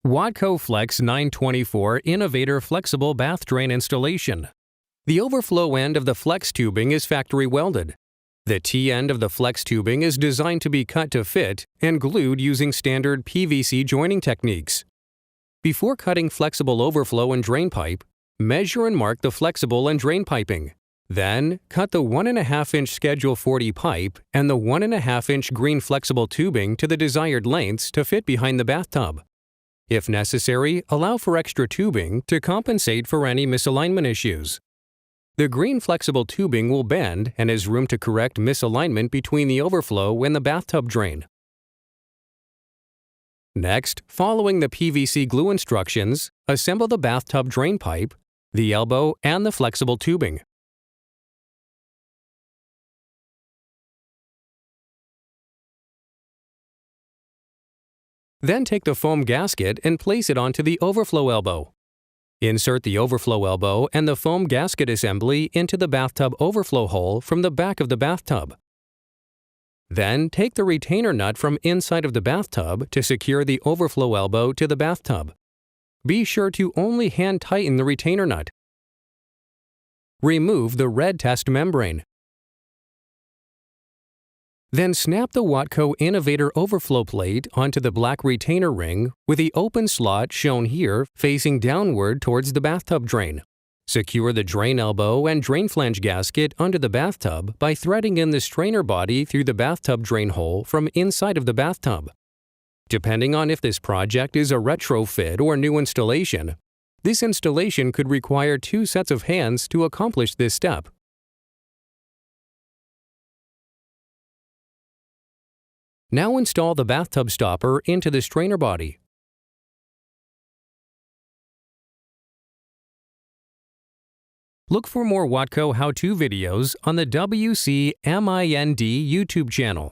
Watco Flex924 Innovator Flexible Bath Drain Installation. The overflow end of the flex tubing is factory welded. The T-end of the flex tubing is designed to be cut to fit and glued using standard PVC joining techniques. Before cutting flexible overflow and drain pipe, measure and mark the flexible and drain piping. Then, cut the 1.5-inch Schedule 40 pipe and the 1.5-inch green flexible tubing to the desired lengths to fit behind the bathtub. If necessary, allow for extra tubing to compensate for any misalignment issues. The green flexible tubing will bend and has room to correct misalignment between the overflow and the bathtub drain. Next, following the PVC glue instructions, assemble the bathtub drain pipe, the elbow, and the flexible tubing. Then take the foam gasket and place it onto the overflow elbow. Insert the overflow elbow and the foam gasket assembly into the bathtub overflow hole from the back of the bathtub. Then take the retainer nut from inside of the bathtub to secure the overflow elbow to the bathtub. Be sure to only hand tighten the retainer nut. Remove the red test membrane. Then snap the Watco Innovator overflow plate onto the black retainer ring with the open slot shown here facing downward towards the bathtub drain. Secure the drain elbow and drain flange gasket under the bathtub by threading in the strainer body through the bathtub drain hole from inside of the bathtub. Depending on if this project is a retrofit or new installation, this installation could require 2 sets of hands to accomplish this step. Now install the bathtub stopper into the strainer body. Look for more Watco how-to videos on the WCMIND YouTube channel.